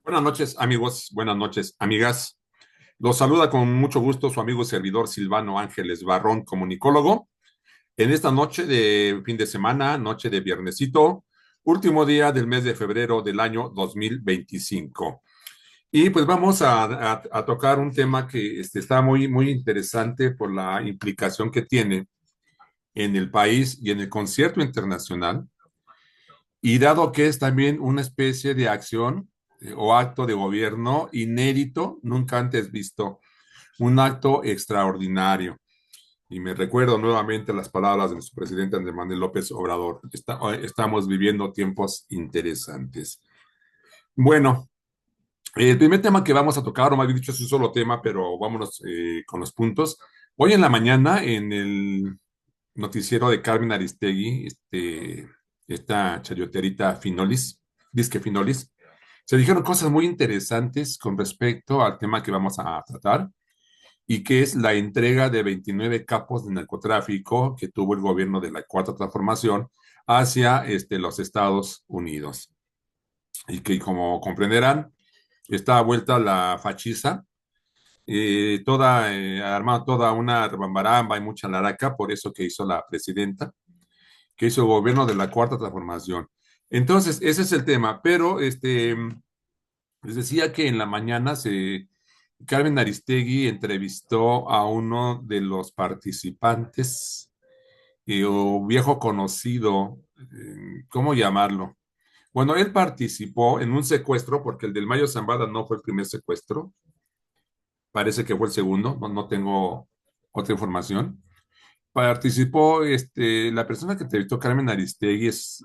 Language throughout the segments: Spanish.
Buenas noches, amigos. Buenas noches, amigas. Los saluda con mucho gusto su amigo y servidor Silvano Ángeles Barrón, comunicólogo. En esta noche de fin de semana, noche de viernesito, último día del mes de febrero del año 2025. Y pues vamos a tocar un tema que está muy interesante por la implicación que tiene en el país y en el concierto internacional. Y dado que es también una especie de acción o acto de gobierno inédito, nunca antes visto, un acto extraordinario. Y me recuerdo nuevamente las palabras de nuestro presidente Andrés Manuel López Obrador. Estamos viviendo tiempos interesantes. Bueno, el primer tema que vamos a tocar, o más bien dicho, es un solo tema, pero vámonos con los puntos. Hoy en la mañana, en el noticiero de Carmen Aristegui, esta chayoterita Finolis, disque Finolis, se dijeron cosas muy interesantes con respecto al tema que vamos a tratar y que es la entrega de 29 capos de narcotráfico que tuvo el gobierno de la Cuarta Transformación hacia los Estados Unidos. Y que, como comprenderán, está vuelta la fachiza, armada toda una rebambaramba y mucha laraca, por eso que hizo la presidenta, que hizo el gobierno de la Cuarta Transformación. Entonces, ese es el tema, pero les decía que en la mañana Carmen Aristegui entrevistó a uno de los participantes, o viejo conocido, ¿cómo llamarlo? Bueno, él participó en un secuestro, porque el del Mayo Zambada no fue el primer secuestro, parece que fue el segundo, no tengo otra información. Participó, la persona que entrevistó Carmen Aristegui es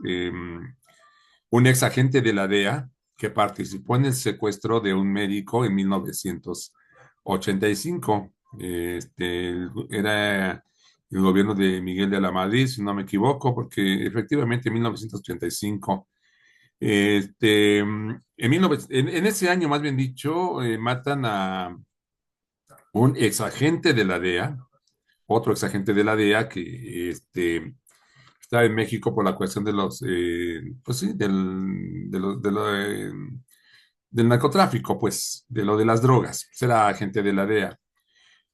un ex agente de la DEA que participó en el secuestro de un médico en 1985. Era el gobierno de Miguel de la Madrid, si no me equivoco, porque efectivamente en 1985, en ese año, más bien dicho, matan a un ex agente de la DEA, otro ex agente de la DEA que estaba en México por la cuestión de los, pues sí, del narcotráfico, pues, de lo de las drogas. Era agente de la DEA.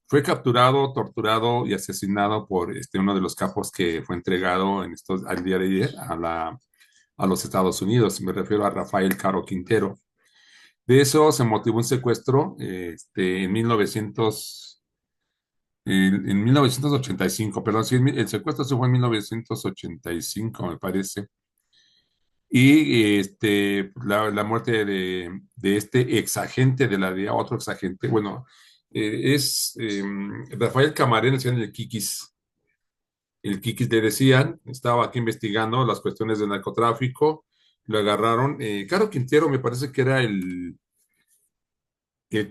Fue capturado, torturado y asesinado por uno de los capos que fue entregado al día de ayer a los Estados Unidos. Me refiero a Rafael Caro Quintero. De eso se motivó un secuestro en 1985, perdón, sí, el secuestro se fue en 1985, me parece. Y la muerte de este exagente de la DEA, otro exagente, bueno, es Rafael Camarena, decían el Kikis le decían, estaba aquí investigando las cuestiones de narcotráfico, lo agarraron. Caro Quintero me parece que era el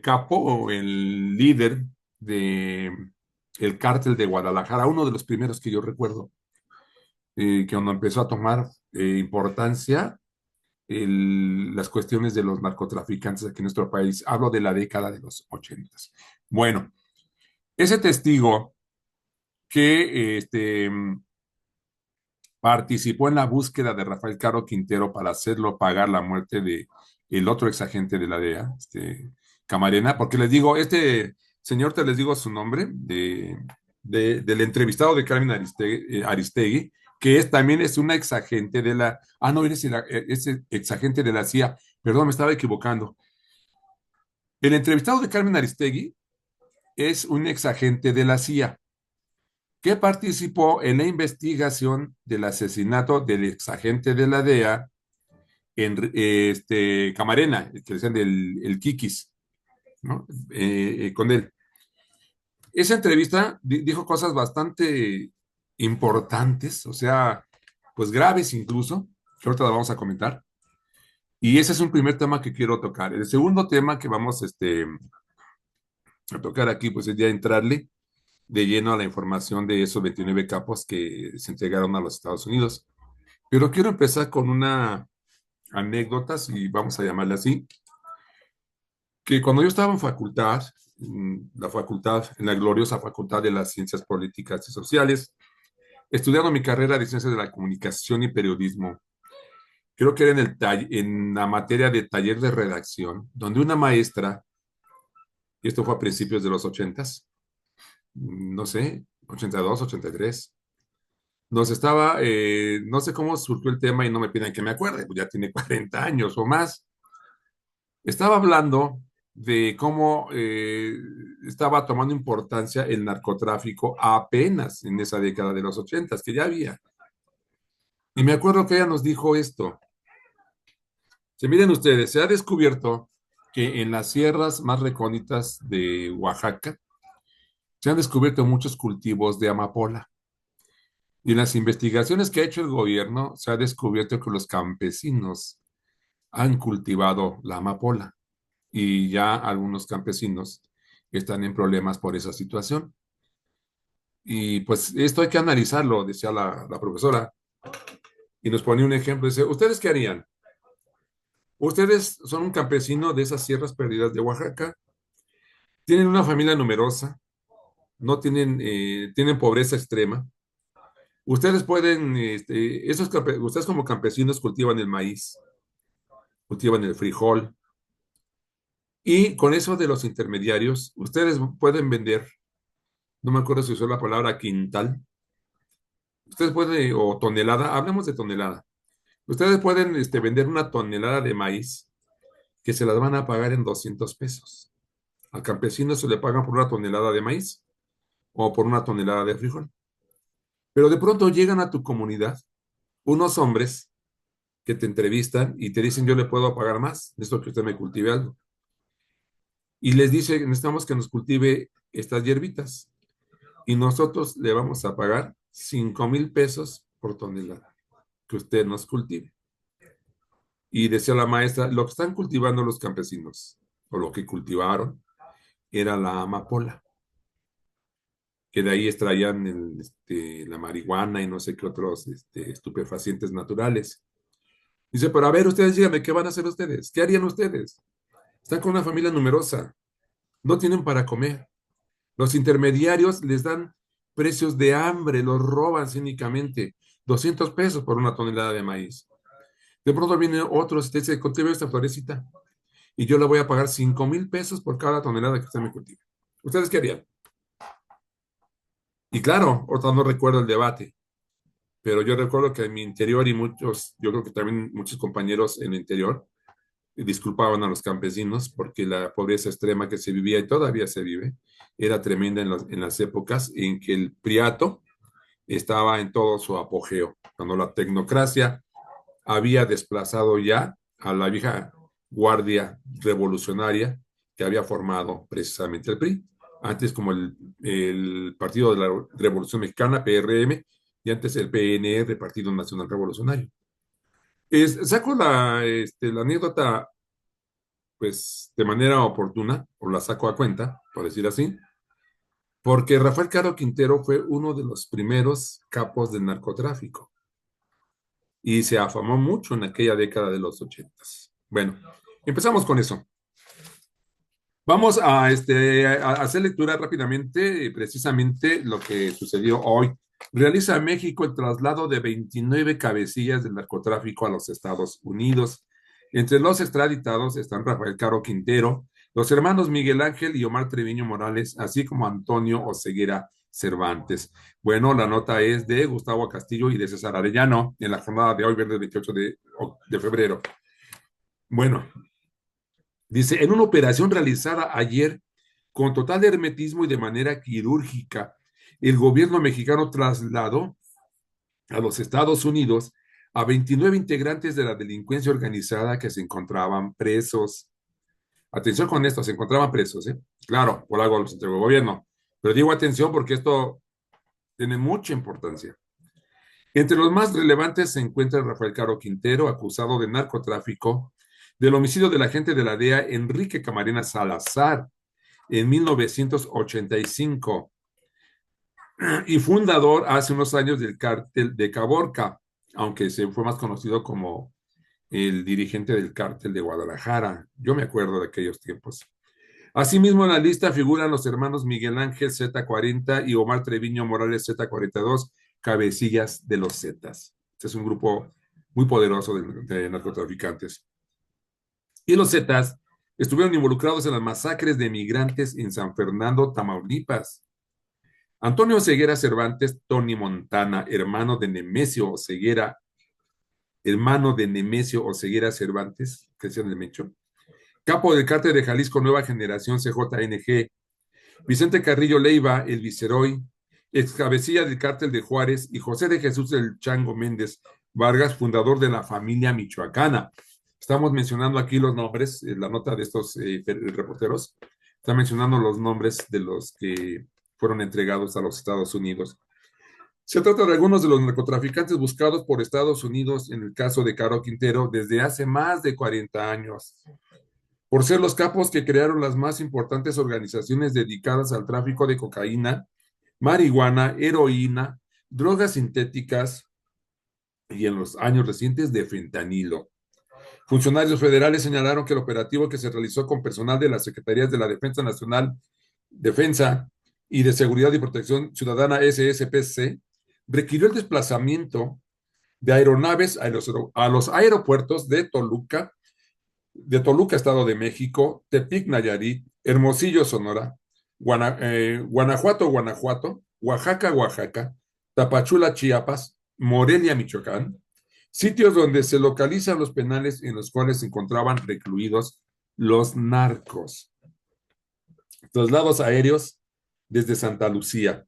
capo o el líder de el cártel de Guadalajara, uno de los primeros que yo recuerdo, que cuando empezó a tomar importancia las cuestiones de los narcotraficantes aquí en nuestro país. Hablo de la década de los 80. Bueno, ese testigo que participó en la búsqueda de Rafael Caro Quintero para hacerlo pagar la muerte de el otro exagente de la DEA, Camarena, porque les digo, señor, te les digo su nombre, del entrevistado de Carmen Aristegui, que también es una exagente de no, es exagente de la CIA, perdón, me estaba equivocando. El entrevistado de Carmen Aristegui es un exagente de la CIA que participó en la investigación del asesinato del exagente de la DEA Camarena, que decían el Kikis, ¿no? Con él. Esa entrevista dijo cosas bastante importantes, o sea, pues graves incluso, que ahorita la vamos a comentar. Y ese es un primer tema que quiero tocar. El segundo tema que vamos a tocar aquí, pues es ya entrarle de lleno a la información de esos 29 capos que se entregaron a los Estados Unidos. Pero quiero empezar con una anécdota, si vamos a llamarla así, que cuando yo estaba en facultad, en la gloriosa Facultad de las Ciencias Políticas y Sociales, estudiando mi carrera de Ciencias de la Comunicación y Periodismo, creo que era en la materia de taller de redacción, donde una maestra, y esto fue a principios de los ochentas, no sé, 82, 83, nos estaba, no sé cómo surgió el tema y no me piden que me acuerde, pues ya tiene 40 años o más. Estaba hablando de cómo estaba tomando importancia el narcotráfico apenas en esa década de los ochentas, que ya había. Y me acuerdo que ella nos dijo esto. Si miren ustedes, se ha descubierto que en las sierras más recónditas de Oaxaca se han descubierto muchos cultivos de amapola. Y en las investigaciones que ha hecho el gobierno se ha descubierto que los campesinos han cultivado la amapola y ya algunos campesinos están en problemas por esa situación. Y pues esto hay que analizarlo, decía la profesora, y nos ponía un ejemplo. Dice, ¿ustedes qué harían? Ustedes son un campesino de esas sierras perdidas de Oaxaca, tienen una familia numerosa, no tienen, tienen pobreza extrema. Ustedes pueden, ustedes como campesinos cultivan el maíz, cultivan el frijol, y con eso de los intermediarios, ustedes pueden vender, no me acuerdo si usó la palabra quintal, ustedes pueden, o tonelada, hablemos de tonelada, ustedes pueden vender una tonelada de maíz que se las van a pagar en 200 pesos. Al campesino se le pagan por una tonelada de maíz o por una tonelada de frijol. Pero de pronto llegan a tu comunidad unos hombres que te entrevistan y te dicen, yo le puedo pagar más, de esto que usted me cultive algo. Y les dice, necesitamos que nos cultive estas hierbitas. Y nosotros le vamos a pagar 5,000 pesos por tonelada que usted nos cultive. Y decía la maestra, lo que están cultivando los campesinos, o lo que cultivaron, era la amapola, que de ahí extraían la marihuana y no sé qué otros estupefacientes naturales. Dice, pero a ver, ustedes díganme, ¿qué van a hacer ustedes? ¿Qué harían ustedes? Están con una familia numerosa, no tienen para comer. Los intermediarios les dan precios de hambre, los roban cínicamente. 200 pesos por una tonelada de maíz. De pronto viene otro, dice, cultive esta florecita y yo le voy a pagar 5,000 pesos por cada tonelada que usted me cultive. ¿Ustedes qué harían? Y claro, ahorita no recuerdo el debate, pero yo recuerdo que en mi interior y muchos, yo creo que también muchos compañeros en el interior, disculpaban a los campesinos porque la pobreza extrema que se vivía y todavía se vive era tremenda en las épocas en que el priato estaba en todo su apogeo, cuando la tecnocracia había desplazado ya a la vieja guardia revolucionaria que había formado precisamente el PRI, antes como el Partido de la Revolución Mexicana, PRM, y antes el PNR, Partido Nacional Revolucionario. Saco la anécdota pues de manera oportuna, o la saco a cuenta, por decir así, porque Rafael Caro Quintero fue uno de los primeros capos del narcotráfico y se afamó mucho en aquella década de los ochentas. Bueno, empezamos con eso. Vamos a hacer lectura rápidamente, precisamente lo que sucedió hoy. Realiza México el traslado de 29 cabecillas del narcotráfico a los Estados Unidos. Entre los extraditados están Rafael Caro Quintero, los hermanos Miguel Ángel y Omar Treviño Morales, así como Antonio Oseguera Cervantes. Bueno, la nota es de Gustavo Castillo y de César Arellano en la jornada de hoy, viernes 28 de febrero. Bueno, dice, en una operación realizada ayer con total hermetismo y de manera quirúrgica, el gobierno mexicano trasladó a los Estados Unidos a 29 integrantes de la delincuencia organizada que se encontraban presos. Atención con esto, se encontraban presos, ¿eh? Claro, por algo los entregó el gobierno. Pero digo atención porque esto tiene mucha importancia. Entre los más relevantes se encuentra Rafael Caro Quintero, acusado de narcotráfico, del homicidio del agente de la DEA Enrique Camarena Salazar en 1985 y fundador hace unos años del cártel de Caborca, aunque se fue más conocido como el dirigente del cártel de Guadalajara. Yo me acuerdo de aquellos tiempos. Asimismo, en la lista figuran los hermanos Miguel Ángel Z40 y Omar Treviño Morales Z42, cabecillas de los Zetas. Este es un grupo muy poderoso de narcotraficantes. Y los Zetas estuvieron involucrados en las masacres de migrantes en San Fernando, Tamaulipas. Antonio Ceguera Cervantes, Tony Montana, hermano de Nemesio Oseguera Cervantes, que es el Mecho, capo del cártel de Jalisco Nueva Generación CJNG, Vicente Carrillo Leiva, el Viceroy, ex cabecilla del cártel de Juárez, y José de Jesús del Chango Méndez Vargas, fundador de la familia michoacana. Estamos mencionando aquí los nombres, la nota de estos reporteros, está mencionando los nombres de los que fueron entregados a los Estados Unidos. Se trata de algunos de los narcotraficantes buscados por Estados Unidos en el caso de Caro Quintero desde hace más de 40 años, por ser los capos que crearon las más importantes organizaciones dedicadas al tráfico de cocaína, marihuana, heroína, drogas sintéticas y en los años recientes de fentanilo. Funcionarios federales señalaron que el operativo que se realizó con personal de las Secretarías de la Defensa Nacional, Defensa y de Seguridad y Protección Ciudadana SSPC requirió el desplazamiento de aeronaves a los aeropuertos de Toluca, Estado de México, Tepic, Nayarit, Hermosillo, Sonora, Guanajuato, Guanajuato, Oaxaca, Oaxaca, Tapachula, Chiapas, Morelia, Michoacán, sitios donde se localizan los penales en los cuales se encontraban recluidos los narcos. Traslados aéreos desde Santa Lucía.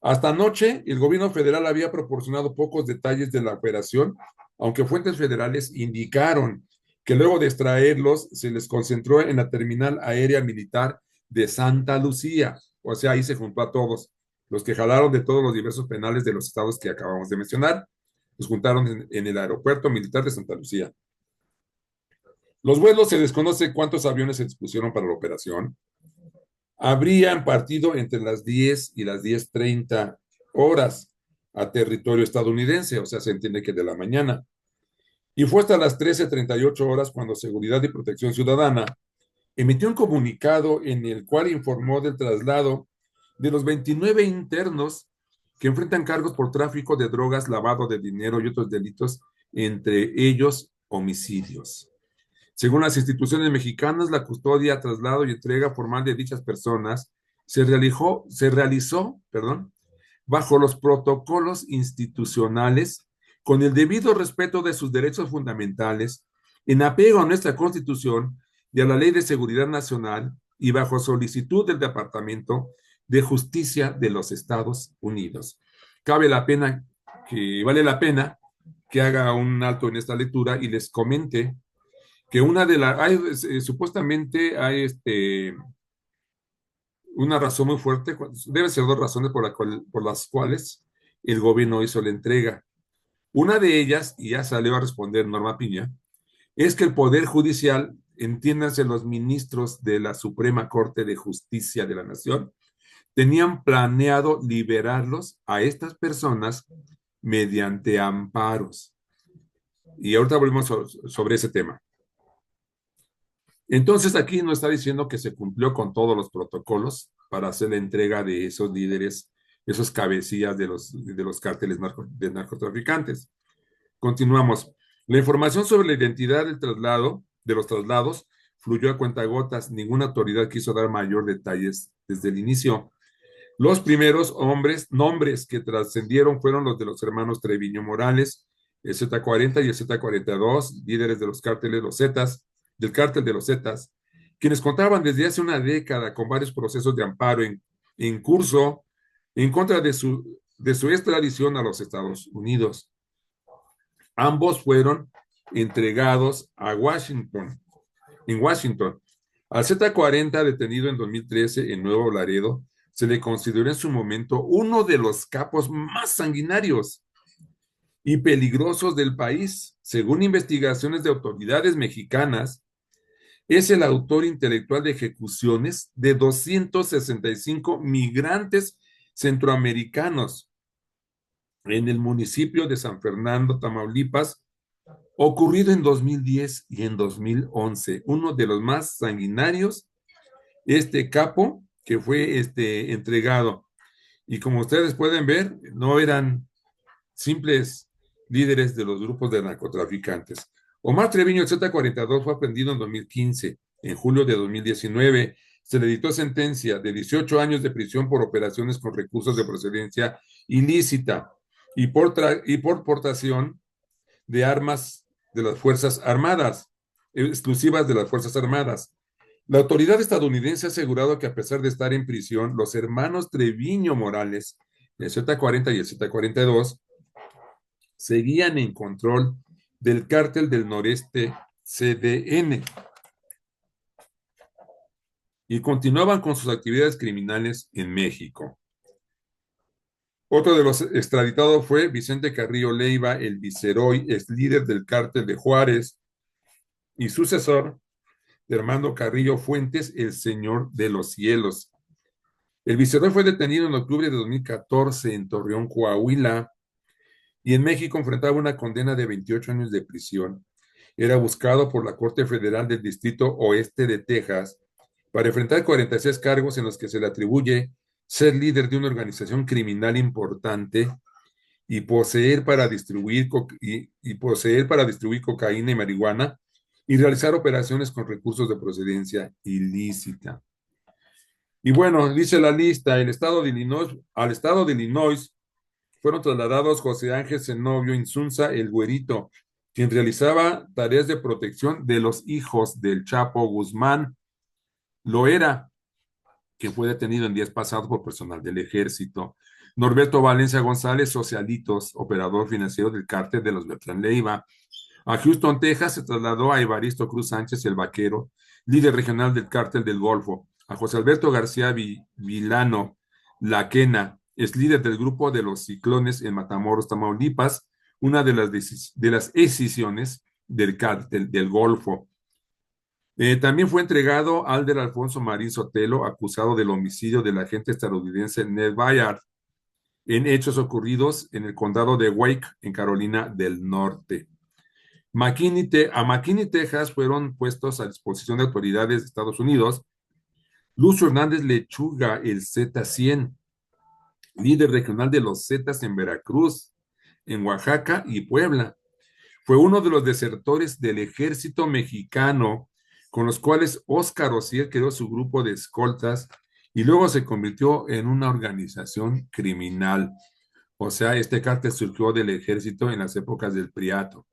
Hasta anoche, el gobierno federal había proporcionado pocos detalles de la operación, aunque fuentes federales indicaron que luego de extraerlos se les concentró en la terminal aérea militar de Santa Lucía. O sea, ahí se juntó a todos, los que jalaron de todos los diversos penales de los estados que acabamos de mencionar, los juntaron en el aeropuerto militar de Santa Lucía. Los vuelos, se desconoce cuántos aviones se dispusieron para la operación. Habrían partido entre las 10 y las 10:30 horas a territorio estadounidense, o sea, se entiende que de la mañana. Y fue hasta las 13:38 horas cuando Seguridad y Protección Ciudadana emitió un comunicado en el cual informó del traslado de los 29 internos que enfrentan cargos por tráfico de drogas, lavado de dinero y otros delitos, entre ellos homicidios. Según las instituciones mexicanas, la custodia, traslado y entrega formal de dichas personas se realizó bajo los protocolos institucionales, con el debido respeto de sus derechos fundamentales, en apego a nuestra Constitución y a la Ley de Seguridad Nacional y bajo solicitud del Departamento de Justicia de los Estados Unidos. Vale la pena que haga un alto en esta lectura y les comente que supuestamente hay una razón muy fuerte, deben ser dos razones por las cuales el gobierno hizo la entrega. Una de ellas, y ya salió a responder Norma Piña, es que el Poder Judicial, entiéndanse los ministros de la Suprema Corte de Justicia de la Nación, tenían planeado liberarlos a estas personas mediante amparos. Y ahorita volvemos sobre ese tema. Entonces aquí nos está diciendo que se cumplió con todos los protocolos para hacer la entrega de esos líderes, esos cabecillas de los cárteles de narcotraficantes. Continuamos. La información sobre la identidad de los traslados, fluyó a cuentagotas. Ninguna autoridad quiso dar mayor detalles desde el inicio. Los primeros nombres que trascendieron fueron los de los hermanos Treviño Morales, el Z40 y el Z42, líderes de los cárteles, los Zetas, del cártel de los Zetas, quienes contaban desde hace una década con varios procesos de amparo en curso en contra de su extradición a los Estados Unidos. Ambos fueron entregados en Washington. Al Z40, detenido en 2013 en Nuevo Laredo, se le consideró en su momento uno de los capos más sanguinarios y peligrosos del país. Según investigaciones de autoridades mexicanas, es el autor intelectual de ejecuciones de 265 migrantes centroamericanos en el municipio de San Fernando, Tamaulipas, ocurrido en 2010 y en 2011. Uno de los más sanguinarios, este capo que fue entregado. Y como ustedes pueden ver, no eran simples líderes de los grupos de narcotraficantes. Omar Treviño, el Z-42, fue aprendido en 2015. En julio de 2019 se le dictó sentencia de 18 años de prisión por operaciones con recursos de procedencia ilícita y por portación de armas de las Fuerzas Armadas, exclusivas de las Fuerzas Armadas. La autoridad estadounidense ha asegurado que a pesar de estar en prisión, los hermanos Treviño Morales, el Z-40 y el Z-42, seguían en control del cártel del noreste CDN y continuaban con sus actividades criminales en México. Otro de los extraditados fue Vicente Carrillo Leiva, el viceroy, ex líder del cártel de Juárez, y sucesor de Armando Carrillo Fuentes, el señor de los cielos. El viceroy fue detenido en octubre de 2014 en Torreón, Coahuila, y en México enfrentaba una condena de 28 años de prisión. Era buscado por la Corte Federal del Distrito Oeste de Texas para enfrentar 46 cargos en los que se le atribuye ser líder de una organización criminal importante y poseer para distribuir, poseer para distribuir cocaína y marihuana y realizar operaciones con recursos de procedencia ilícita. Y bueno, dice la lista, al estado de Illinois fueron trasladados José Ángel Zenobio Insunza, el Güerito, quien realizaba tareas de protección de los hijos del Chapo Guzmán. Lo era, que fue detenido en días pasados por personal del ejército. Norberto Valencia González, Socialitos, operador financiero del cártel de los Beltrán Leiva. A Houston, Texas, se trasladó a Evaristo Cruz Sánchez, el Vaquero, líder regional del cártel del Golfo. A José Alberto García Vilano La Quena, es líder del grupo de los Ciclones en Matamoros, Tamaulipas, una de las escisiones del cártel del Golfo. También fue entregado Alder Alfonso Marín Sotelo, acusado del homicidio del agente estadounidense Ned Bayard, en hechos ocurridos en el condado de Wake, en Carolina del Norte. A McKinney, Texas, fueron puestos a disposición de autoridades de Estados Unidos Lucio Hernández Lechuga, el Z-100, líder regional de los Zetas en Veracruz, en Oaxaca y Puebla. Fue uno de los desertores del ejército mexicano con los cuales Óscar Osiel creó su grupo de escoltas y luego se convirtió en una organización criminal. O sea, este cártel surgió del ejército en las épocas del Priato.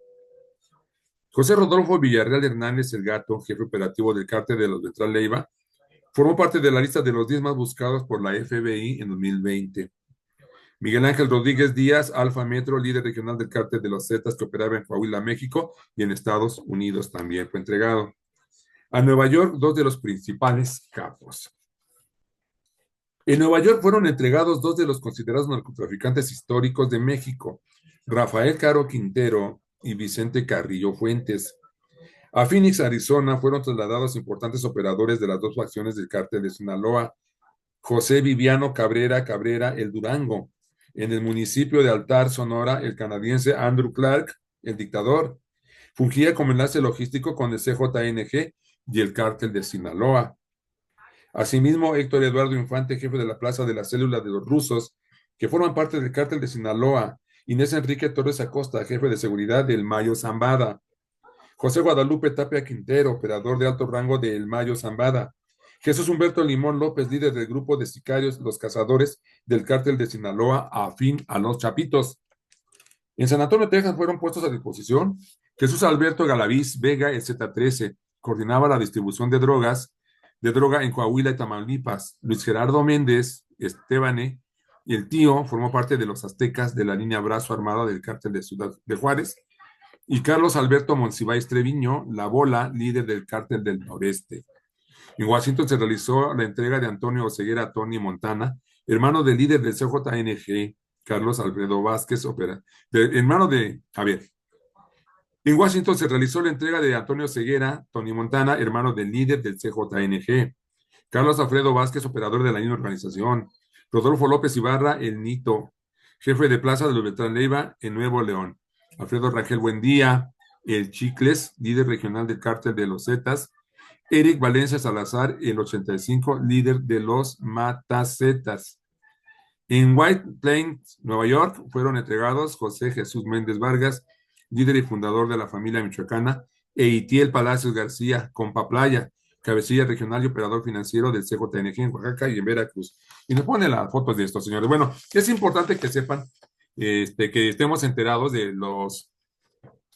José Rodolfo Villarreal Hernández, el Gato, jefe operativo del cártel de los Beltrán Leiva, formó parte de la lista de los 10 más buscados por la FBI en 2020. Miguel Ángel Rodríguez Díaz, Alfa Metro, líder regional del cártel de los Zetas que operaba en Coahuila, México, y en Estados Unidos también fue entregado. A Nueva York, 2 de los principales capos. En Nueva York fueron entregados 2 de los considerados narcotraficantes históricos de México, Rafael Caro Quintero y Vicente Carrillo Fuentes. A Phoenix, Arizona, fueron trasladados importantes operadores de las 2 facciones del cártel de Sinaloa, José Viviano Cabrera, el Durango. En el municipio de Altar, Sonora, el canadiense Andrew Clark, el dictador, fungía como enlace logístico con el CJNG y el cártel de Sinaloa. Asimismo, Héctor Eduardo Infante, jefe de la Plaza de la Célula de los Rusos, que forman parte del cártel de Sinaloa. Inés Enrique Torres Acosta, jefe de seguridad del Mayo Zambada. José Guadalupe Tapia Quintero, operador de alto rango del Mayo Zambada. Jesús Humberto Limón López, líder del grupo de sicarios Los Cazadores del cártel de Sinaloa, afín a los Chapitos. En San Antonio, Texas, fueron puestos a disposición Jesús Alberto Galaviz Vega, el Z-13, coordinaba la distribución de droga en Coahuila y Tamaulipas. Luis Gerardo Méndez Estebane, el tío, formó parte de los aztecas de la línea Brazo Armada del cártel de Ciudad de Juárez. Y Carlos Alberto Monsiváis Treviño, la Bola, líder del cártel del Noreste. En Washington se realizó la entrega de Antonio Oseguera Tony Montana, hermano del líder del CJNG, Carlos Alfredo Vázquez, en Washington se realizó la entrega de Antonio Ceguera, Tony Montana, hermano del líder del CJNG, Carlos Alfredo Vázquez, operador de la misma organización, Rodolfo López Ibarra, el Nito, jefe de plaza de los Beltrán Leiva en Nuevo León, Alfredo Rangel Buendía, el Chicles, líder regional del cártel de los Zetas, Eric Valencia Salazar, el 85, líder de los Matazetas. En White Plains, Nueva York, fueron entregados José Jesús Méndez Vargas, líder y fundador de la familia michoacana, e Itiel Palacios García, compa Playa, cabecilla regional y operador financiero del CJNG en Oaxaca y en Veracruz. Y nos pone las fotos de estos señores. Bueno, es importante que sepan, que estemos enterados de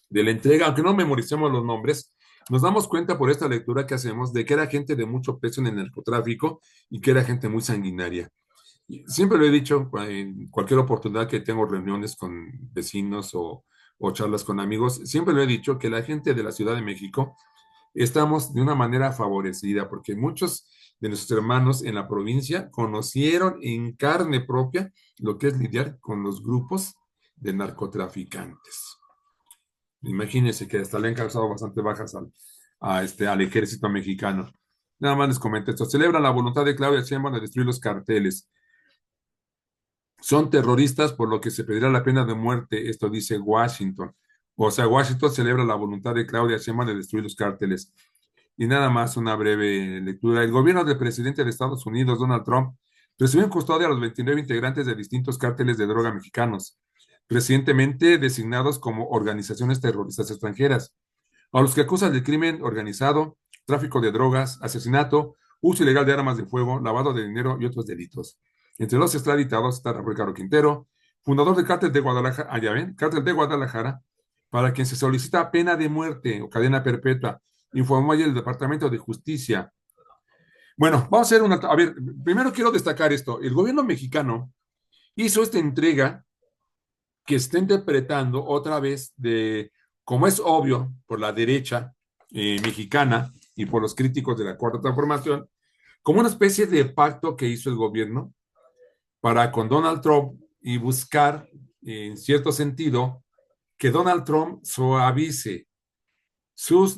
la entrega, aunque no memoricemos los nombres, nos damos cuenta por esta lectura que hacemos de que era gente de mucho peso en el narcotráfico y que era gente muy sanguinaria. Siempre lo he dicho en cualquier oportunidad que tengo reuniones con vecinos o charlas con amigos, siempre lo he dicho que la gente de la Ciudad de México estamos de una manera favorecida porque muchos de nuestros hermanos en la provincia conocieron en carne propia lo que es lidiar con los grupos de narcotraficantes. Imagínense que hasta le han causado bastante bajas al ejército mexicano. Nada más les comento esto. Celebran la voluntad de Claudia Sheinbaum de destruir los carteles. Son terroristas por lo que se pedirá la pena de muerte, esto dice Washington. O sea, Washington celebra la voluntad de Claudia Sheinbaum de destruir los cárteles. Y nada más una breve lectura. El gobierno del presidente de Estados Unidos, Donald Trump, recibió en custodia a los 29 integrantes de distintos cárteles de droga mexicanos, recientemente designados como organizaciones terroristas extranjeras, a los que acusan de crimen organizado, tráfico de drogas, asesinato, uso ilegal de armas de fuego, lavado de dinero y otros delitos. Entre los extraditados está Rafael Caro Quintero, fundador del cártel de Guadalajara, ya ven, cártel de Guadalajara, para quien se solicita pena de muerte o cadena perpetua, informó ayer el Departamento de Justicia. Bueno, vamos a hacer una. A ver, primero quiero destacar esto. El gobierno mexicano hizo esta entrega que está interpretando otra vez como es obvio, por la derecha mexicana y por los críticos de la Cuarta Transformación, como una especie de pacto que hizo el gobierno para con Donald Trump y buscar, en cierto sentido, que Donald Trump suavice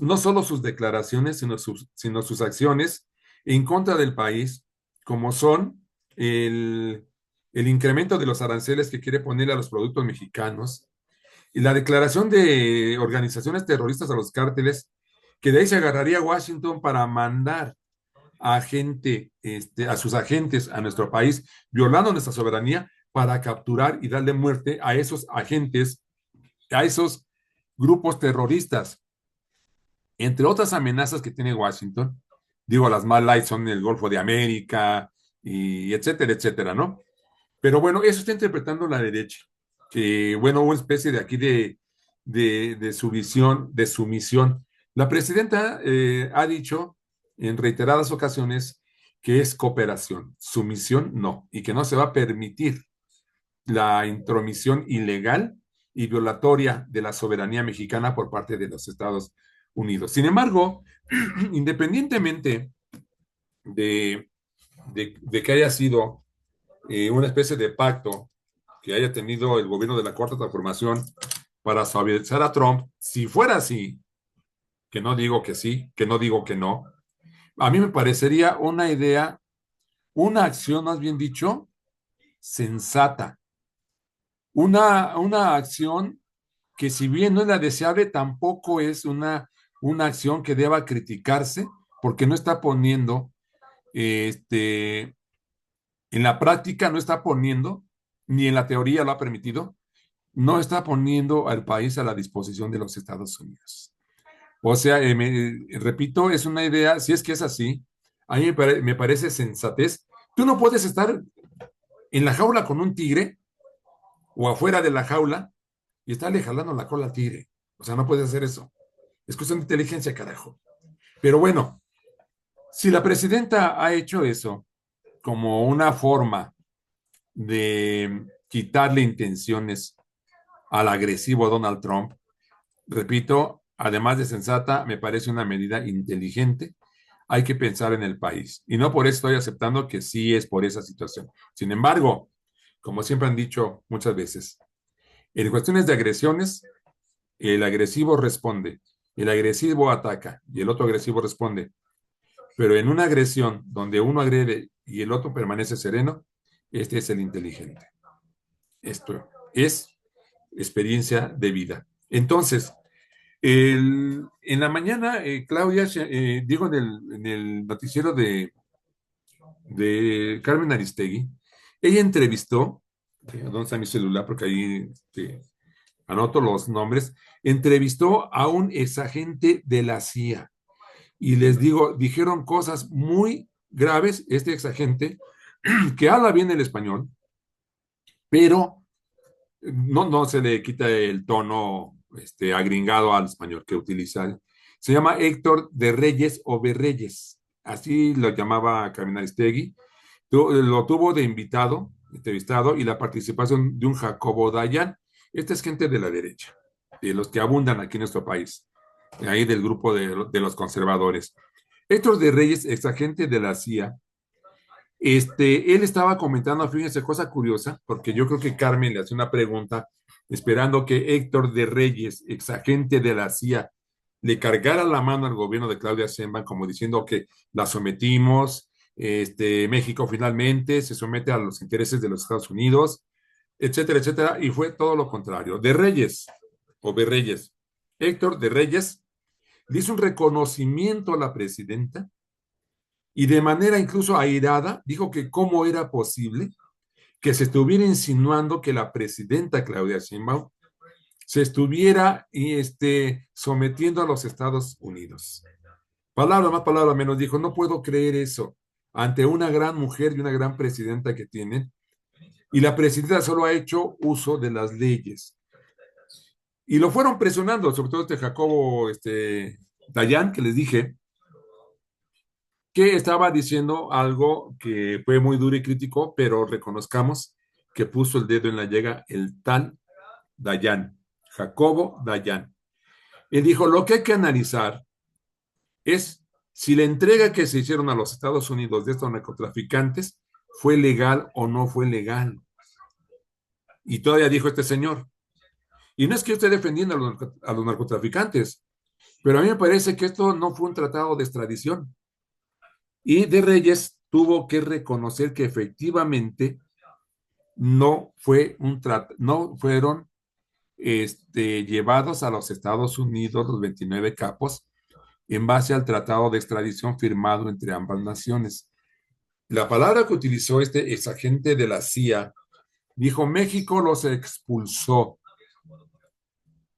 no solo sus declaraciones, sino sus acciones en contra del país, como son el incremento de los aranceles que quiere poner a los productos mexicanos y la declaración de organizaciones terroristas a los cárteles, que de ahí se agarraría Washington para mandar a gente, a sus agentes a nuestro país, violando nuestra soberanía para capturar y darle muerte a esos agentes, a esos grupos terroristas. Entre otras amenazas que tiene Washington, digo, las más light son el Golfo de América y etcétera, etcétera, ¿no? Pero bueno, eso está interpretando la derecha, que bueno, una especie de aquí de su visión, de sumisión. La presidenta ha dicho en reiteradas ocasiones que es cooperación, sumisión no, y que no se va a permitir la intromisión ilegal y violatoria de la soberanía mexicana por parte de los Estados Unidos. Sin embargo, independientemente de, de que haya sido una especie de pacto que haya tenido el gobierno de la Cuarta Transformación para suavizar a Trump, si fuera así, que no digo que sí, que no digo que no, a mí me parecería una idea, una acción, más bien dicho, sensata. Una acción que si bien no es la deseable, tampoco es una acción que deba criticarse porque no está poniendo, este, en la práctica no está poniendo, ni en la teoría lo ha permitido, no está poniendo al país a la disposición de los Estados Unidos. O sea, repito, es una idea, si es que es así, a mí me parece sensatez. Tú no puedes estar en la jaula con un tigre o afuera de la jaula y estarle jalando la cola al tigre. O sea, no puedes hacer eso. Es cuestión de inteligencia, carajo. Pero bueno, si la presidenta ha hecho eso como una forma de quitarle intenciones al agresivo Donald Trump, repito, además de sensata, me parece una medida inteligente. Hay que pensar en el país. Y no por eso estoy aceptando que sí es por esa situación. Sin embargo, como siempre han dicho muchas veces, en cuestiones de agresiones, el agresivo responde, el agresivo ataca y el otro agresivo responde. Pero en una agresión donde uno agrede y el otro permanece sereno, este es el inteligente. Esto es experiencia de vida. Entonces, en la mañana, Claudia, digo en el noticiero de Carmen Aristegui, Ella entrevistó, ¿dónde está mi celular? Porque ahí anoto los nombres, entrevistó a un exagente de la CIA y les digo, dijeron cosas muy graves, este exagente, que habla bien el español, pero no se le quita el tono agringado al español que utiliza. Se llama Héctor de Reyes o Berreyes, así lo llamaba Carmen Aristegui. Lo tuvo de invitado, entrevistado, y la participación de un Jacobo Dayan. Esta es gente de la derecha, de los que abundan aquí en nuestro país, ahí del grupo de los conservadores. Héctor de Reyes, exagente de la CIA, él estaba comentando, fíjense, cosa curiosa, porque yo creo que Carmen le hace una pregunta esperando que Héctor de Reyes, exagente de la CIA, le cargara la mano al gobierno de Claudia Sheinbaum como diciendo que la sometimos, México finalmente se somete a los intereses de los Estados Unidos, etcétera, etcétera, y fue todo lo contrario. De Reyes, o de Reyes, Héctor de Reyes le hizo un reconocimiento a la presidenta y de manera incluso airada dijo que cómo era posible que se estuviera insinuando que la presidenta Claudia Sheinbaum se estuviera sometiendo a los Estados Unidos. Palabra más, palabra menos, dijo, no puedo creer eso ante una gran mujer y una gran presidenta que tienen, y la presidenta solo ha hecho uso de las leyes. Y lo fueron presionando, sobre todo Jacobo Dayan, que les dije, que estaba diciendo algo que fue muy duro y crítico, pero reconozcamos que puso el dedo en la llaga el tal Dayan, Jacobo Dayan. Él dijo, lo que hay que analizar es si la entrega que se hicieron a los Estados Unidos de estos narcotraficantes fue legal o no fue legal. Y todavía dijo este señor. Y no es que yo esté defendiendo a los narcotraficantes, pero a mí me parece que esto no fue un tratado de extradición. Y de Reyes tuvo que reconocer que efectivamente no fueron llevados a los Estados Unidos los 29 capos en base al tratado de extradición firmado entre ambas naciones. La palabra que utilizó este exagente de la CIA dijo: México los expulsó.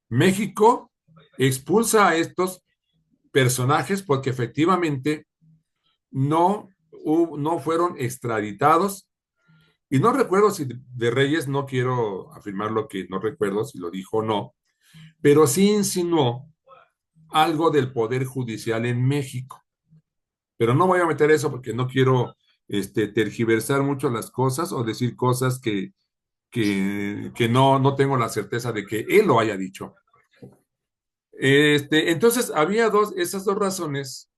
México expulsa a estos personajes porque efectivamente no fueron extraditados. Y no recuerdo si de Reyes, no quiero afirmar lo que no recuerdo, si lo dijo o no, pero sí insinuó algo del Poder Judicial en México. Pero no voy a meter eso porque no quiero tergiversar mucho las cosas o decir cosas que no tengo la certeza de que él lo haya dicho. Entonces, había esas dos razones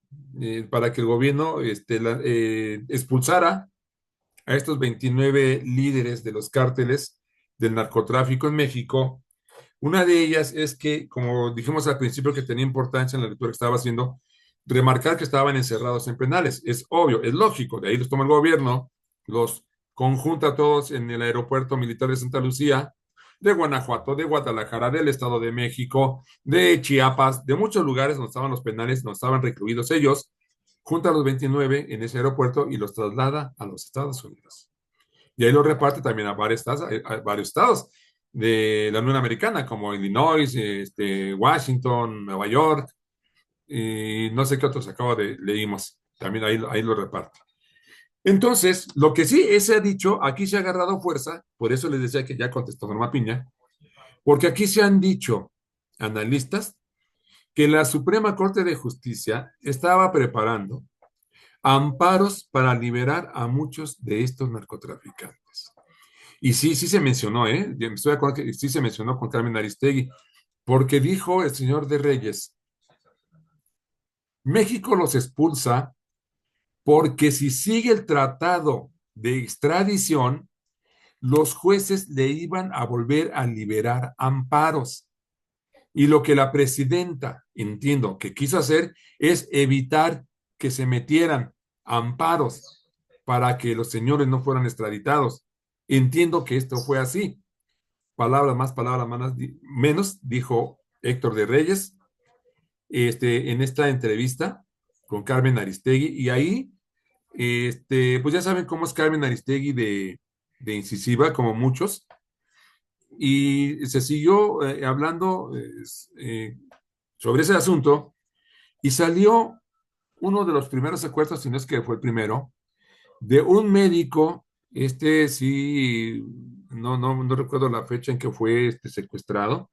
para que el gobierno expulsara a estos 29 líderes de los cárteles del narcotráfico en México. Una de ellas es que, como dijimos al principio, que tenía importancia en la lectura que estaba haciendo, remarcar que estaban encerrados en penales. Es obvio, es lógico, de ahí los toma el gobierno, los conjunta a todos en el aeropuerto militar de Santa Lucía, de Guanajuato, de Guadalajara, del Estado de México, de Chiapas, de muchos lugares donde estaban los penales, donde estaban recluidos ellos, junta a los 29 en ese aeropuerto y los traslada a los Estados Unidos. Y ahí lo reparte también a varios estados de la Unión Americana, como Illinois, Washington, Nueva York, y no sé qué otros leímos. También ahí lo reparte. Entonces, lo que sí se ha dicho, aquí se ha agarrado fuerza, por eso les decía que ya contestó Norma Piña, porque aquí se han dicho analistas que la Suprema Corte de Justicia estaba preparando amparos para liberar a muchos de estos narcotraficantes. Y sí se mencionó, ¿eh? Estoy de acuerdo que sí se mencionó con Carmen Aristegui, porque dijo el señor de Reyes, México los expulsa porque si sigue el tratado de extradición, los jueces le iban a volver a liberar amparos. Y lo que la presidenta, entiendo, que quiso hacer es evitar que se metieran amparos para que los señores no fueran extraditados. Entiendo que esto fue así. Palabra más, palabra menos, dijo Héctor de Reyes en esta entrevista con Carmen Aristegui. Y ahí, pues ya saben cómo es Carmen Aristegui de incisiva, como muchos, y se siguió hablando sobre ese asunto y salió uno de los primeros secuestros, si no es que fue el primero, de un médico, sí, no recuerdo la fecha en que fue secuestrado.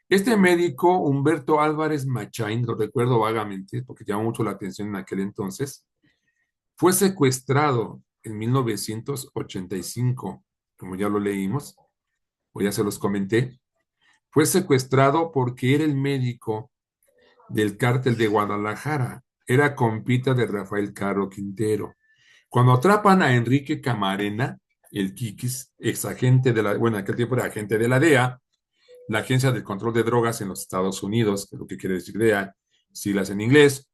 Este médico, Humberto Álvarez Machain, lo recuerdo vagamente porque llamó mucho la atención en aquel entonces, fue secuestrado en 1985, como ya lo leímos, o ya se los comenté. Fue secuestrado porque era el médico del cártel de Guadalajara, era compita de Rafael Caro Quintero. Cuando atrapan a Enrique Camarena, el Kikis, ex agente de la, bueno, en aquel tiempo era agente de la DEA, la Agencia de Control de Drogas en los Estados Unidos, que es lo que quiere decir DEA, siglas en inglés,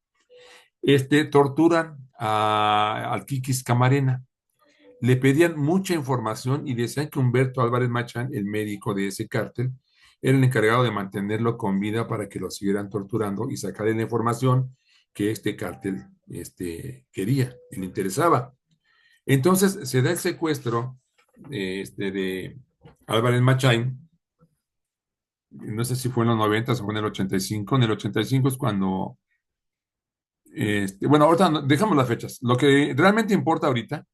torturan al Kikis Camarena. Le pedían mucha información y decían que Humberto Álvarez Machán, el médico de ese cártel, era el encargado de mantenerlo con vida para que lo siguieran torturando y sacar la información que este cártel quería y le interesaba. Entonces se da el secuestro de Álvarez Machain, no sé si fue en los 90 o fue en el 85. En el 85 es cuando, bueno, ahorita dejamos las fechas. Lo que realmente importa ahorita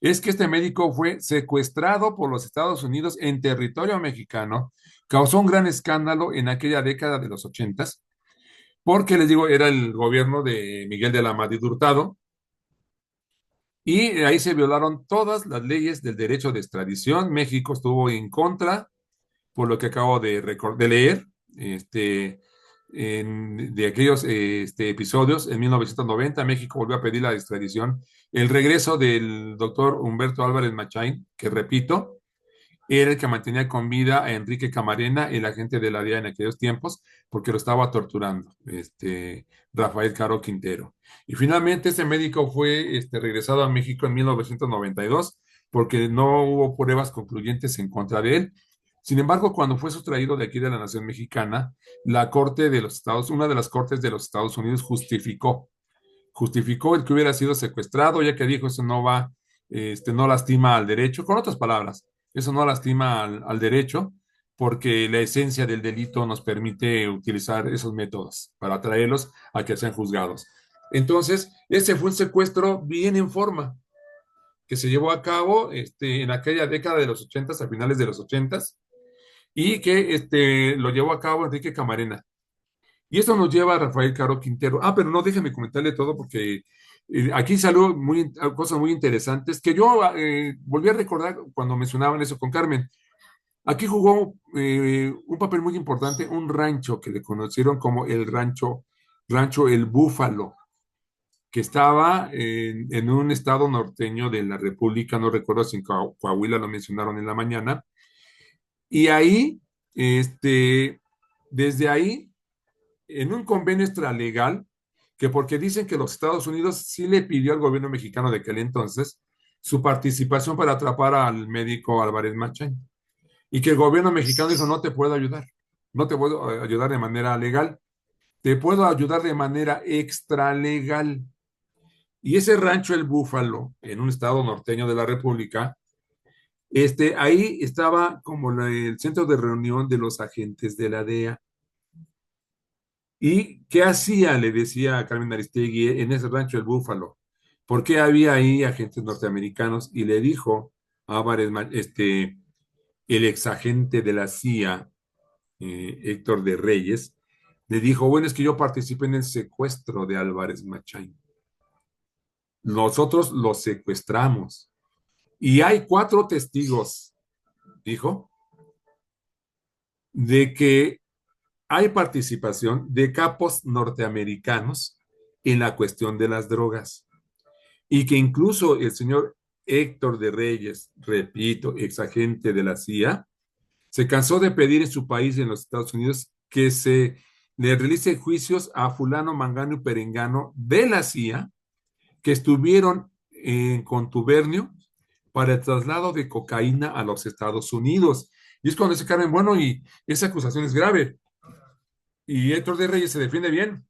es que este médico fue secuestrado por los Estados Unidos en territorio mexicano, causó un gran escándalo en aquella década de los 80, porque les digo, era el gobierno de Miguel de la Madrid Hurtado, y ahí se violaron todas las leyes del derecho de extradición. México estuvo en contra, por lo que acabo de leer, este, de aquellos episodios. En 1990 México volvió a pedir la extradición, el regreso del doctor Humberto Álvarez Machain, que repito, era el que mantenía con vida a Enrique Camarena, el agente de la DEA en aquellos tiempos, porque lo estaba torturando, Rafael Caro Quintero. Y finalmente ese médico fue regresado a México en 1992 porque no hubo pruebas concluyentes en contra de él. Sin embargo, cuando fue sustraído de aquí de la Nación Mexicana, la Corte de los Estados, una de las Cortes de los Estados Unidos justificó el que hubiera sido secuestrado, ya que dijo eso no va, no lastima al derecho. Con otras palabras, eso no lastima al derecho, porque la esencia del delito nos permite utilizar esos métodos para traerlos a que sean juzgados. Entonces, ese fue un secuestro bien en forma, que se llevó a cabo en aquella década de los 80, a finales de los 80, y que lo llevó a cabo Enrique Camarena. Y esto nos lleva a Rafael Caro Quintero. Ah, pero no, déjeme comentarle todo porque aquí salió cosas muy interesantes que yo volví a recordar cuando mencionaban eso con Carmen. Aquí jugó un papel muy importante un rancho que le conocieron como el rancho El Búfalo, que estaba en un estado norteño de la República, no recuerdo si en Coahuila lo mencionaron en la mañana, y ahí, desde ahí, en un convenio extralegal, que porque dicen que los Estados Unidos sí le pidió al gobierno mexicano de aquel entonces su participación para atrapar al médico Álvarez Machain, y que el gobierno mexicano dijo, no te puedo ayudar, no te puedo ayudar de manera legal, te puedo ayudar de manera extralegal. Y ese rancho El Búfalo, en un estado norteño de la República, ahí estaba como el centro de reunión de los agentes de la DEA. ¿Y qué hacía? Le decía a Carmen Aristegui en ese rancho El Búfalo. ¿Por qué había ahí agentes norteamericanos? Y le dijo a Álvarez, el exagente de la CIA, Héctor de Reyes, le dijo, bueno, es que yo participé en el secuestro de Álvarez Machain. Nosotros lo secuestramos. Y hay 4 testigos, dijo, de que hay participación de capos norteamericanos en la cuestión de las drogas. Y que incluso el señor Héctor de Reyes, repito, ex agente de la CIA, se cansó de pedir en su país, en los Estados Unidos, que se le realice juicios a fulano, mangano y perengano de la CIA que estuvieron en contubernio para el traslado de cocaína a los Estados Unidos. Y es cuando dice Carmen, bueno, y esa acusación es grave. Y Héctor de Reyes se defiende bien.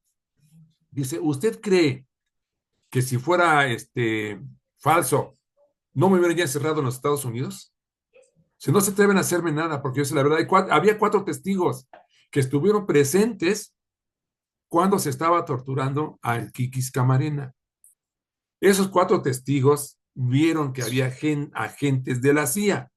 Dice, ¿usted cree que si fuera falso, ¿No me hubieran ya encerrado en los Estados Unidos? Si no se atreven a hacerme nada, porque yo sé la verdad, había 4 testigos que estuvieron presentes cuando se estaba torturando al Kikis Camarena. Esos 4 testigos vieron que había agentes de la CIA,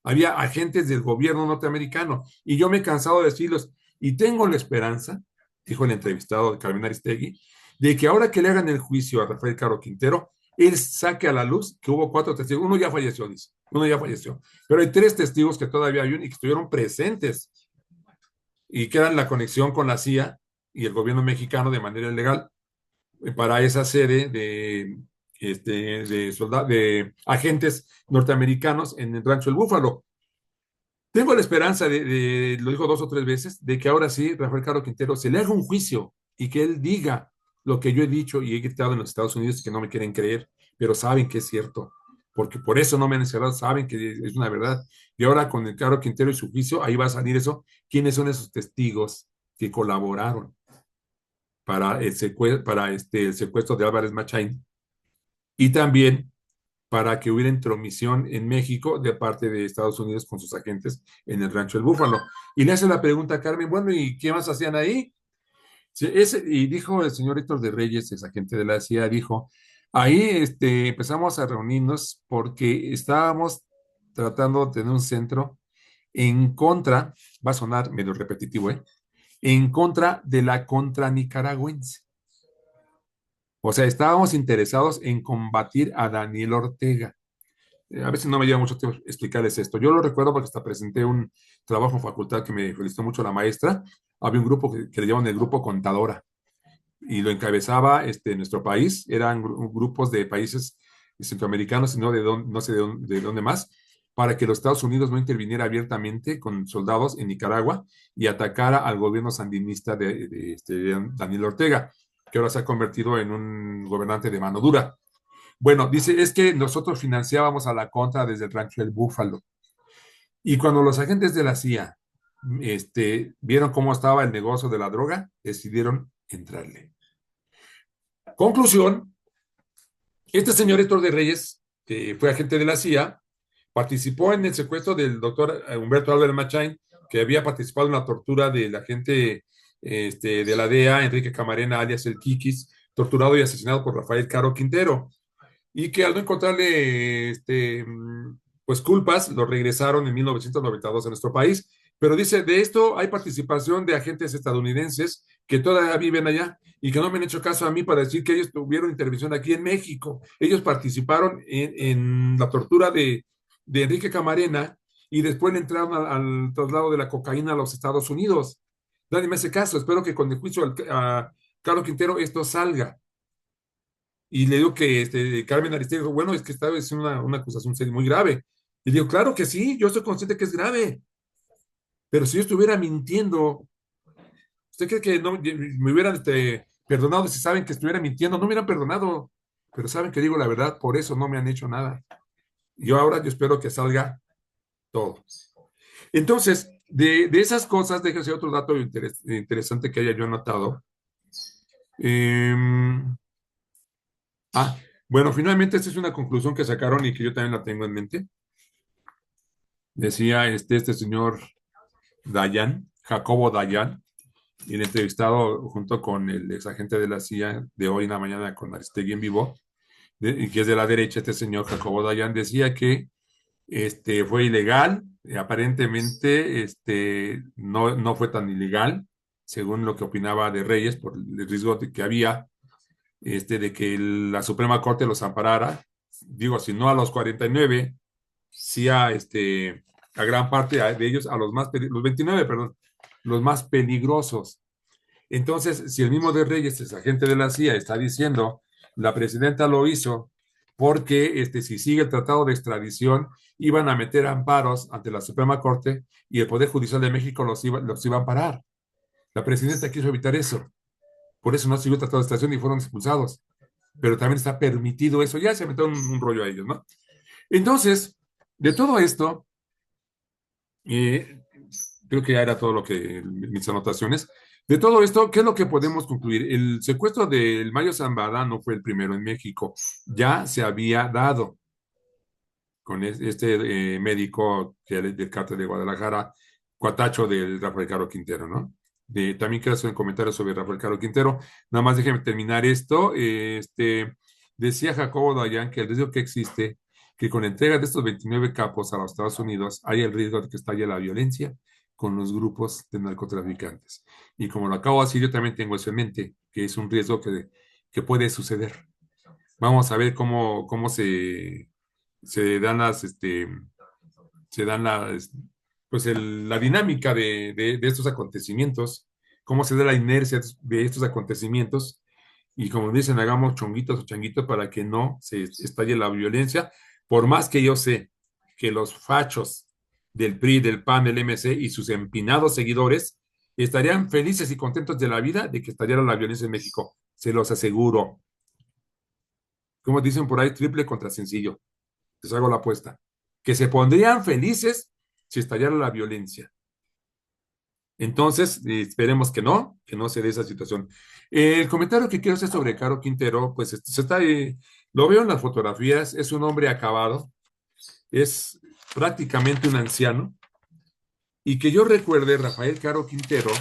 había agentes del gobierno norteamericano, y yo me he cansado de decirlos, y tengo la esperanza, dijo el entrevistado de Carmen Aristegui, de que ahora que le hagan el juicio a Rafael Caro Quintero, él saque a la luz que hubo 4 testigos, uno ya falleció, dice, uno ya falleció, pero hay 3 testigos que todavía hay y que estuvieron presentes y que eran la conexión con la CIA y el gobierno mexicano de manera ilegal para esa sede de agentes norteamericanos en el Rancho El Búfalo. Tengo la esperanza lo dijo 2 o 3 veces, de que ahora sí, Rafael Caro Quintero se le haga un juicio y que él diga lo que yo he dicho y he gritado en los Estados Unidos y que no me quieren creer, pero saben que es cierto, porque por eso no me han encerrado, saben que es una verdad. Y ahora con el Caro Quintero y su juicio, ahí va a salir eso, quiénes son esos testigos que colaboraron para el secuestro de Álvarez Machain y también para que hubiera intromisión en México de parte de Estados Unidos con sus agentes en el Rancho El Búfalo. Y le hace la pregunta a Carmen, bueno, ¿y qué más hacían ahí? Sí, y dijo el señor Héctor de Reyes, es agente de la CIA, dijo, ahí empezamos a reunirnos porque estábamos tratando de tener un centro en contra, va a sonar medio repetitivo, en contra de la contra nicaragüense. O sea, estábamos interesados en combatir a Daniel Ortega. A veces no me lleva mucho tiempo explicarles esto. Yo lo recuerdo porque hasta presenté un trabajo en facultad que me felicitó mucho la maestra. Había un grupo que le llaman el Grupo Contadora y lo encabezaba nuestro país. Eran grupos de países centroamericanos, y no, no sé de dónde más, para que los Estados Unidos no interviniera abiertamente con soldados en Nicaragua y atacara al gobierno sandinista de Daniel Ortega, que ahora se ha convertido en un gobernante de mano dura. Bueno, dice, es que nosotros financiábamos a la contra desde el Rancho del Búfalo. Y cuando los agentes de la CIA vieron cómo estaba el negocio de la droga, decidieron entrarle. Conclusión, este señor Héctor de Reyes, que fue agente de la CIA, participó en el secuestro del doctor Humberto Álvarez Machain, que había participado en la tortura del agente de la DEA, Enrique Camarena, alias el Kikis, torturado y asesinado por Rafael Caro Quintero, y que al no encontrarle pues culpas, lo regresaron en 1992 a nuestro país. Pero dice, de esto hay participación de agentes estadounidenses que todavía viven allá y que no me han hecho caso a mí para decir que ellos tuvieron intervención aquí en México. Ellos participaron en la tortura de Enrique Camarena y después le entraron al traslado de la cocaína a los Estados Unidos. Nadie me hace caso. Espero que con el juicio a Carlos Quintero esto salga. Y le digo que Carmen Aristegui dijo, bueno, es que esta vez es una acusación muy grave. Y digo, claro que sí, yo estoy consciente que es grave, pero si yo estuviera mintiendo, ¿usted cree que no me hubieran perdonado si saben que estuviera mintiendo? No me hubieran perdonado, pero saben que digo la verdad, por eso no me han hecho nada. Yo espero que salga todo. Entonces, de esas cosas, déjese otro dato interesante que haya yo anotado. Eh, bueno, finalmente esta es una conclusión que sacaron y que yo también la tengo en mente. Decía este señor Dayan, Jacobo Dayan, y el entrevistado junto con el ex agente de la CIA de hoy en la mañana con Aristegui en vivo, y que es de la derecha, este señor Jacobo Dayan decía que fue ilegal, aparentemente no fue tan ilegal, según lo que opinaba de Reyes, por el riesgo que había de que la Suprema Corte los amparara, digo, si no a los 49, sí a gran parte de ellos, a los 29, perdón, los más peligrosos. Entonces, si el mismo de Reyes, es agente de la CIA, está diciendo, la presidenta lo hizo porque si sigue el tratado de extradición, iban a meter amparos ante la Suprema Corte y el Poder Judicial de México los iba a amparar. La presidenta quiso evitar eso. Por eso no siguió el tratado de extradición y fueron expulsados. Pero también está permitido eso. Ya se metió un rollo a ellos, ¿no? Entonces, de todo esto, creo que ya era todo lo que mis anotaciones. De todo esto, ¿qué es lo que podemos concluir? El secuestro del Mayo Zambada no fue el primero en México, ya se había dado. con este médico del cártel de Guadalajara, cuatacho del Rafael Caro Quintero, ¿no? También quiero hacer un comentario sobre Rafael Caro Quintero. Nada más déjeme terminar esto. Decía Jacobo Dayan que el riesgo que existe, que con la entrega de estos 29 capos a los Estados Unidos, hay el riesgo de que estalle la violencia con los grupos de narcotraficantes. Y como lo acabo de decir, yo también tengo eso en mente, que es un riesgo que puede suceder. Vamos a ver cómo se dan se dan la dinámica de estos acontecimientos, cómo se da la inercia de estos acontecimientos, y como dicen, hagamos chonguitos o changuitos para que no se estalle la violencia, por más que yo sé que los fachos del PRI, del PAN, del MC y sus empinados seguidores estarían felices y contentos de la vida de que estallara la violencia en México, se los aseguro. Como dicen por ahí, triple contra sencillo. Les hago la apuesta. Que se pondrían felices si estallara la violencia. Entonces, esperemos que no se dé esa situación. El comentario que quiero hacer sobre Caro Quintero, pues lo veo en las fotografías, es un hombre acabado, es prácticamente un anciano, y que yo recuerde, Rafael Caro Quintero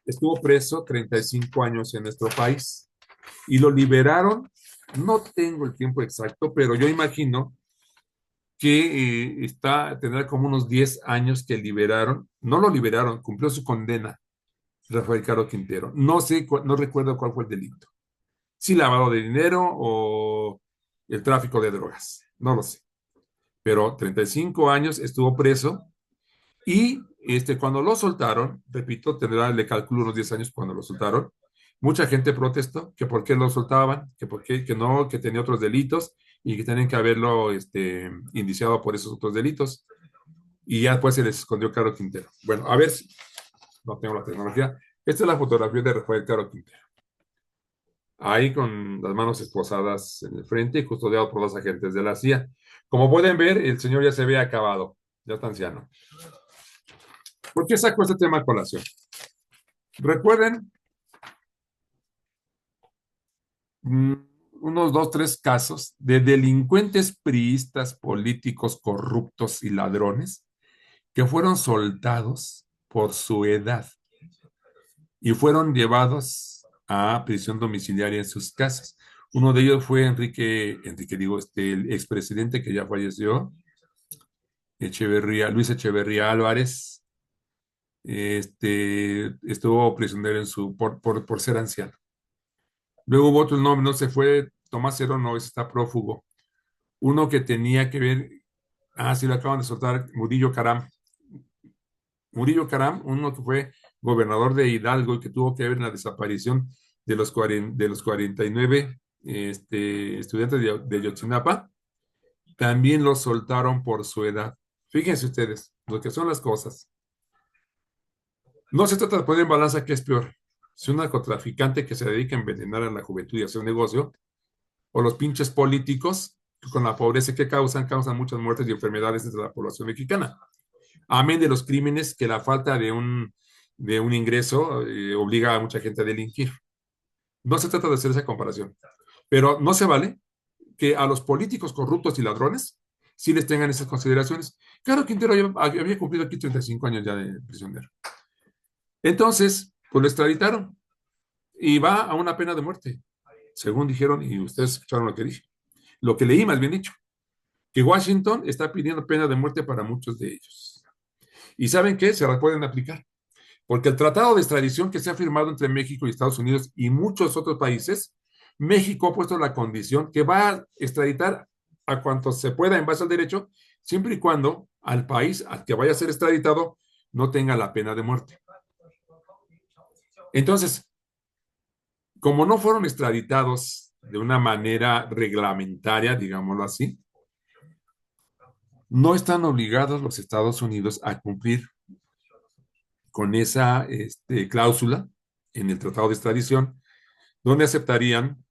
estuvo preso 35 años en nuestro país y lo liberaron, no tengo el tiempo exacto, pero yo imagino que tendrá como unos 10 años que liberaron, no lo liberaron, cumplió su condena, Rafael Caro Quintero. No sé, no recuerdo cuál fue el delito. Si lavado de dinero o el tráfico de drogas, no lo sé. Pero 35 años estuvo preso y cuando lo soltaron, repito, le calculo unos 10 años cuando lo soltaron, mucha gente protestó que por qué lo soltaban, que por qué que no, que tenía otros delitos y que tenían que haberlo indiciado por esos otros delitos. Y ya después se les escondió Caro Quintero. Bueno, a ver si no tengo la tecnología. Esta es la fotografía de Rafael Caro Quintero. Ahí con las manos esposadas en el frente y custodiado por los agentes de la CIA. Como pueden ver, el señor ya se ve acabado, ya está anciano. ¿Por qué saco este tema a colación? Recuerden mm, unos dos, tres casos de delincuentes priistas, políticos corruptos y ladrones que fueron soltados por su edad y fueron llevados a prisión domiciliaria en sus casas. Uno de ellos fue el expresidente que ya falleció, Luis Echeverría Álvarez, estuvo prisionero por ser anciano. Luego hubo otro nombre, no se fue, Tomás Herón, no, ese está prófugo. Uno que tenía que ver, sí lo acaban de soltar, Murillo Caram. Murillo Caram, uno que fue gobernador de Hidalgo y que tuvo que ver en la desaparición de los 49 estudiantes de Ayotzinapa, también los soltaron por su edad. Fíjense ustedes lo que son las cosas. No se trata de poner en balanza qué es peor, si un narcotraficante que se dedica a envenenar a la juventud y hacer un negocio, o los pinches políticos que con la pobreza que causan muchas muertes y enfermedades entre la población mexicana. Amén de los crímenes que la falta de un ingreso obliga a mucha gente a delinquir. No se trata de hacer esa comparación, pero no se vale que a los políticos corruptos y ladrones sí les tengan esas consideraciones. Claro, Quintero había cumplido aquí 35 años ya de prisionero. Entonces, pues lo extraditaron y va a una pena de muerte, según dijeron, y ustedes escucharon lo que dije. Lo que leí, más bien dicho, que Washington está pidiendo pena de muerte para muchos de ellos. ¿Y saben qué? Se la pueden aplicar. Porque el tratado de extradición que se ha firmado entre México y Estados Unidos y muchos otros países, México ha puesto la condición que va a extraditar a cuantos se pueda en base al derecho, siempre y cuando al país al que vaya a ser extraditado no tenga la pena de muerte. Entonces, como no fueron extraditados de una manera reglamentaria, digámoslo así, no están obligados los Estados Unidos a cumplir con esa cláusula en el tratado de extradición, donde aceptarían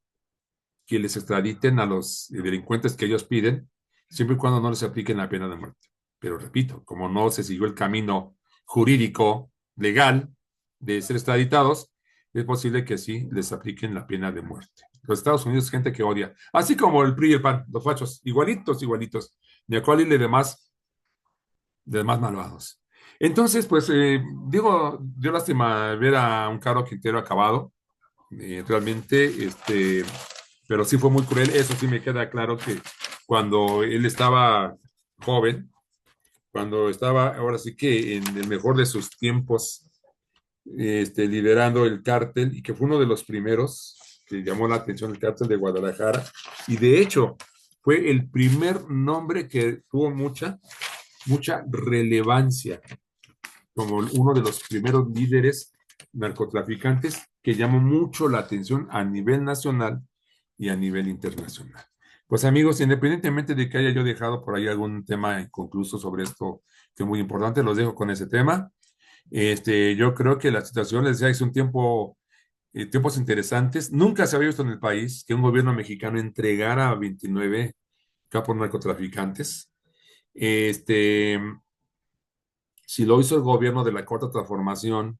que les extraditen a los delincuentes que ellos piden, siempre y cuando no les apliquen la pena de muerte. Pero repito, como no se siguió el camino jurídico, legal, de ser extraditados, es posible que sí les apliquen la pena de muerte. Los Estados Unidos, gente que odia. Así como el PRI y el PAN, los fachos, igualitos, igualitos. Ni a cuál y de más malvados. Entonces, pues, digo, dio lástima ver a un Caro Quintero acabado, realmente, pero sí fue muy cruel. Eso sí me queda claro que cuando él estaba joven, cuando estaba ahora sí que en el mejor de sus tiempos, liderando el cártel y que fue uno de los primeros que llamó la atención el cártel de Guadalajara y de hecho fue el primer nombre que tuvo mucha relevancia como uno de los primeros líderes narcotraficantes que llamó mucho la atención a nivel nacional y a nivel internacional. Pues amigos, independientemente de que haya yo dejado por ahí algún tema inconcluso sobre esto que es muy importante, los dejo con ese tema. Yo creo que la situación, les decía, es un tiempos interesantes. Nunca se había visto en el país que un gobierno mexicano entregara a 29 capos narcotraficantes. Este, si lo hizo el gobierno de la Cuarta Transformación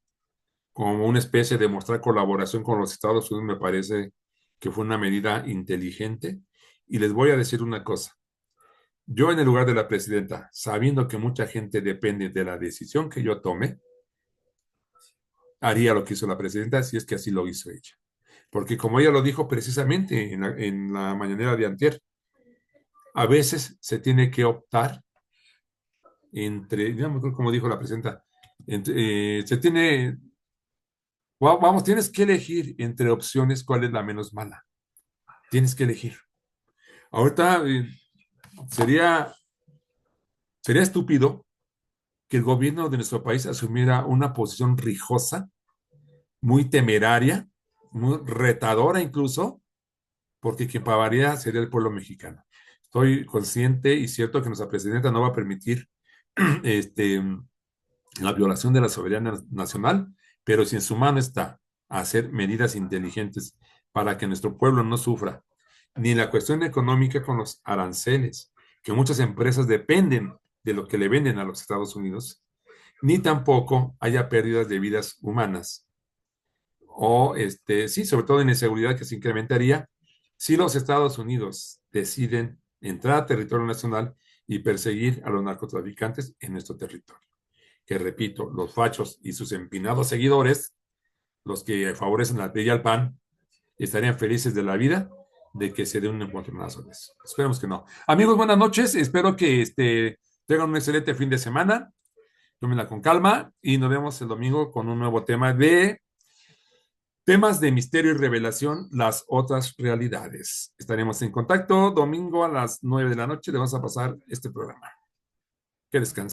como una especie de mostrar colaboración con los Estados Unidos, me parece que fue una medida inteligente. Y les voy a decir una cosa. Yo en el lugar de la presidenta, sabiendo que mucha gente depende de la decisión que yo tome, haría lo que hizo la presidenta si es que así lo hizo ella. Porque como ella lo dijo precisamente en la mañanera de antier, a veces se tiene que optar entre, digamos, como dijo la presidenta, vamos, tienes que elegir entre opciones cuál es la menos mala. Tienes que elegir. Ahorita sería, sería estúpido que el gobierno de nuestro país asumiera una posición rijosa, muy temeraria, muy retadora incluso, porque quien pagaría sería el pueblo mexicano. Estoy consciente y cierto que nuestra presidenta no va a permitir este, la violación de la soberanía nacional, pero si en su mano está hacer medidas inteligentes para que nuestro pueblo no sufra ni la cuestión económica con los aranceles, que muchas empresas dependen de lo que le venden a los Estados Unidos, ni tampoco haya pérdidas de vidas humanas o, sí, sobre todo en inseguridad que se incrementaría si los Estados Unidos deciden entrar a territorio nacional y perseguir a los narcotraficantes en nuestro territorio. Que repito, los fachos y sus empinados seguidores, los que favorecen al PRI y al PAN, estarían felices de la vida de que se dé un encontronazo de eso. Esperemos que no. Amigos, buenas noches. Espero que tengan un excelente fin de semana. Tómenla con calma y nos vemos el domingo con un nuevo tema de temas de misterio y revelación, las otras realidades. Estaremos en contacto domingo a las 9 de la noche. Le vamos a pasar este programa. Que descansen.